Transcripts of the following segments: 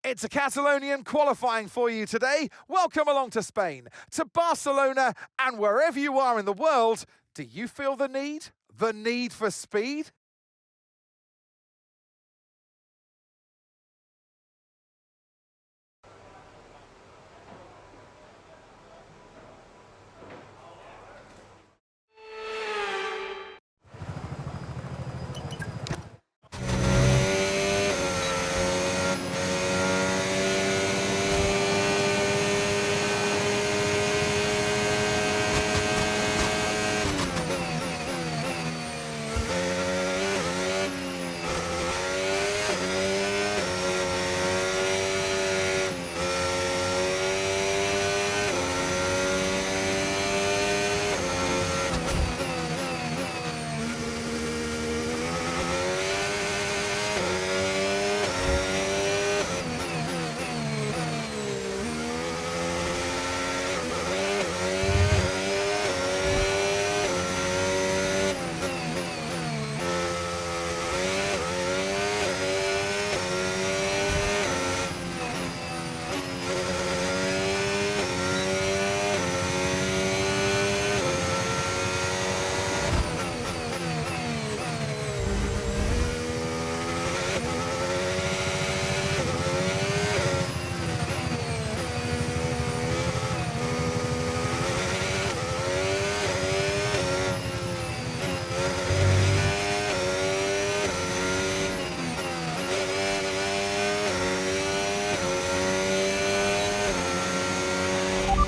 It's a Catalonian qualifying for you today. Welcome along to Spain, to Barcelona, and wherever you are in the world, do you feel the need? The need for speed?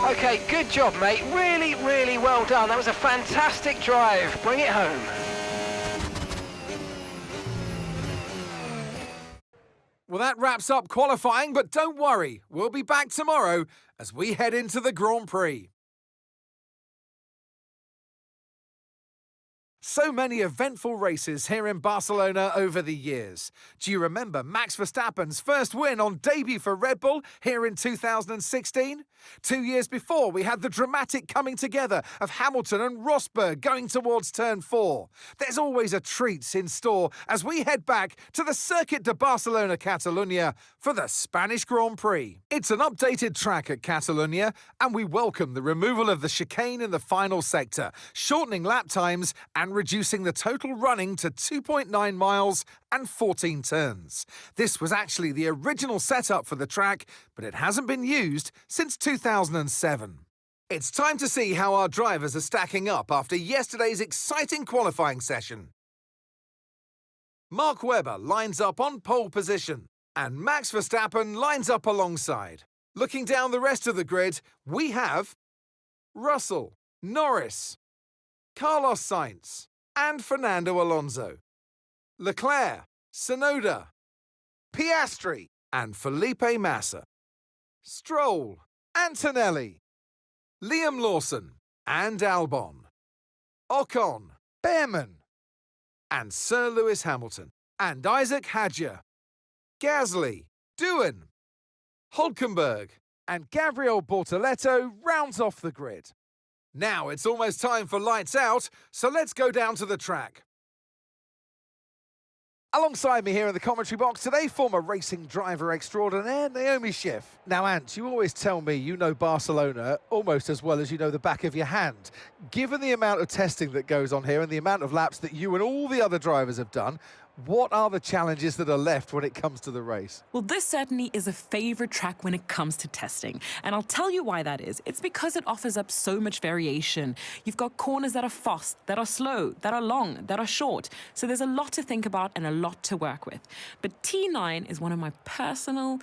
Okay, good job, mate. Really, really well done. That was a fantastic drive. Bring it home. Well, that wraps up qualifying, but don't worry, we'll be back tomorrow as we head into the Grand Prix. So many eventful races here in Barcelona over the years. Do you remember Max Verstappen's first win on debut for Red Bull here in 2016? 2 years before, we had the dramatic coming together of Hamilton and Rosberg going towards turn 4. There's always a treat in store as we head back to the Circuit de Barcelona Catalunya for the Spanish Grand Prix. It's an updated track at Catalunya, and we welcome the removal of the chicane in the final sector, shortening lap times and reducing the total running to 2.9 miles and 14 turns. This was actually the original setup for the track, but it hasn't been used since 2007. It's time to see how our drivers are stacking up after yesterday's exciting qualifying session. Mark Webber lines up on pole position, and Max Verstappen lines up alongside. Looking down the rest of the grid, we have Russell, Norris, Carlos Sainz, and Fernando Alonso, Leclerc, Tsunoda, Piastri, and Felipe Massa, Stroll, Antonelli, Liam Lawson, and Albon, Ocon, Behrman, and Sir Lewis Hamilton, and Isaac Hadjar, Gasly, Doohan, Hulkenberg, and Gabriel Bortoleto rounds off the grid. Now it's almost time for lights out, so let's go down to the track. Alongside me here in the commentary box today, former racing driver extraordinaire, Naomi Schiff. Now, Ant, you always tell me you know Barcelona almost as well as you know the back of your hand. Given the amount of testing that goes on here and the amount of laps that you and all the other drivers have done, what are the challenges that are left when it comes to the race? Well, this certainly is a favourite track when it comes to testing. And I'll tell you why that is. It's because it offers up so much variation. You've got corners that are fast, that are slow, that are long, that are short. So there's a lot to think about and a lot to work with. But T9 is one of my personal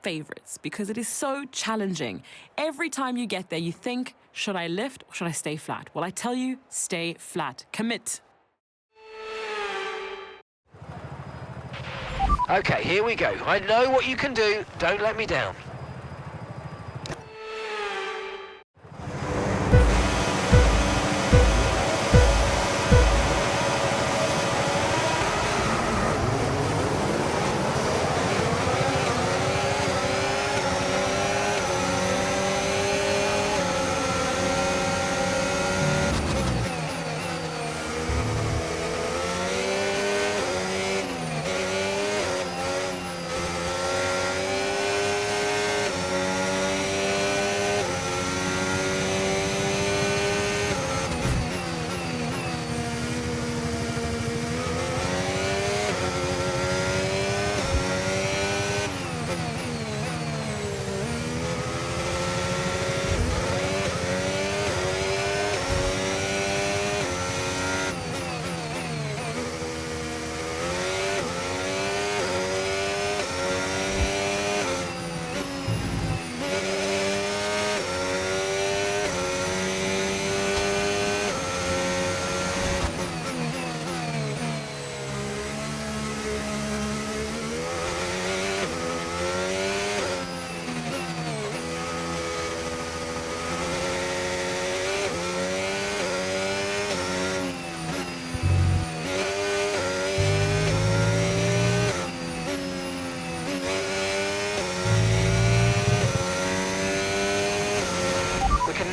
favourites because it is so challenging. Every time you get there, you think, should I lift or should I stay flat? Well, I tell you, stay flat. Commit. Okay, here we go. I know what you can do. Don't let me down.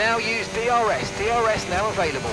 now use DRS. DRS now available.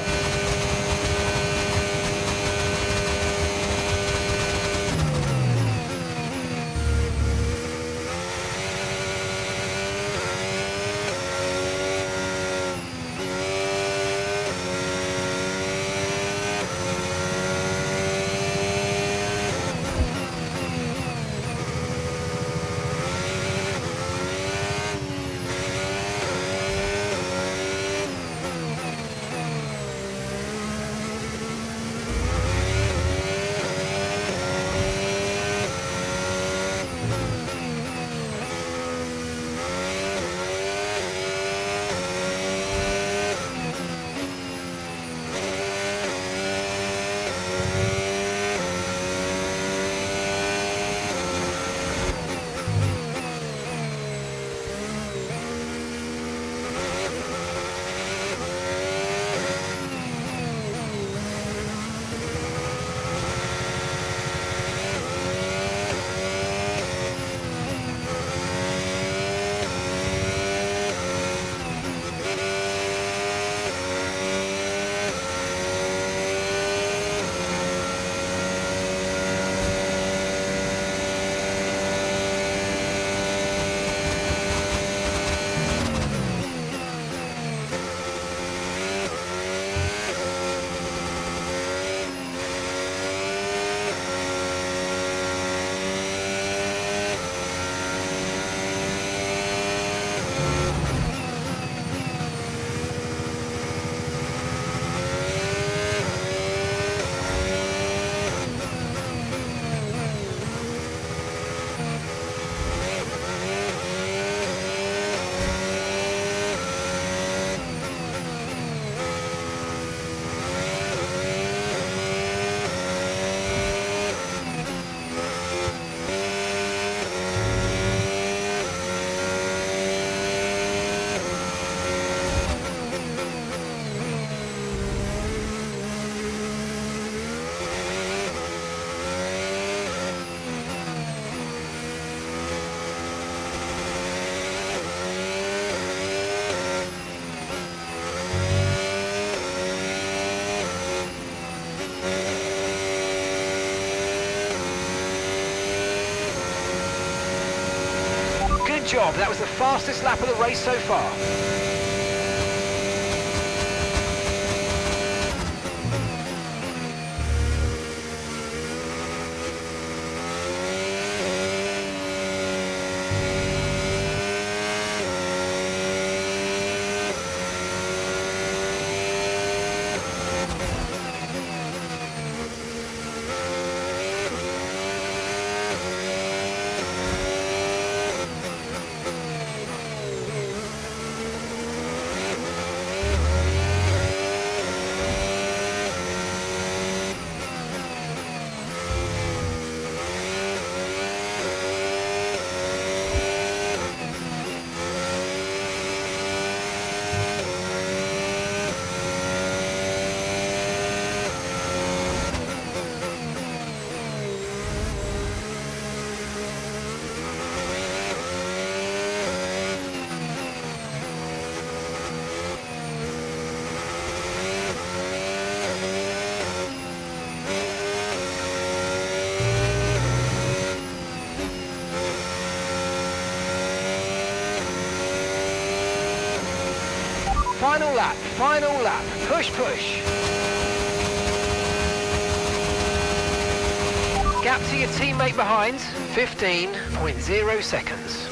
Good job, that was the fastest lap of the race so far. Final lap, push, push. Gap to your teammate behind, 15.0 seconds.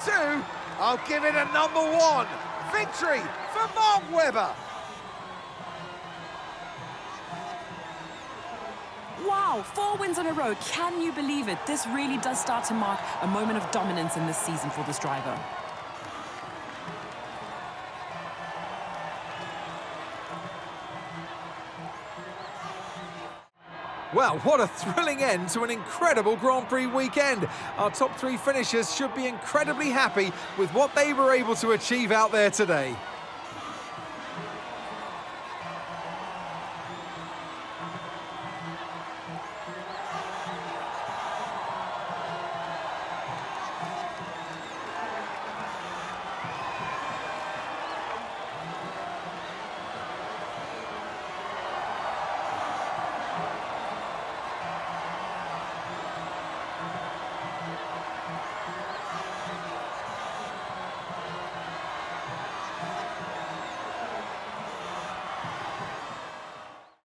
2, I'll give it a number 1. Victory for Mark Webber. Wow, 4 wins in a row. Can you believe it? This really does start to mark a moment of dominance in this season for this driver. Well, what a thrilling end to an incredible Grand Prix weekend. Our top 3 finishers should be incredibly happy with what they were able to achieve out there today.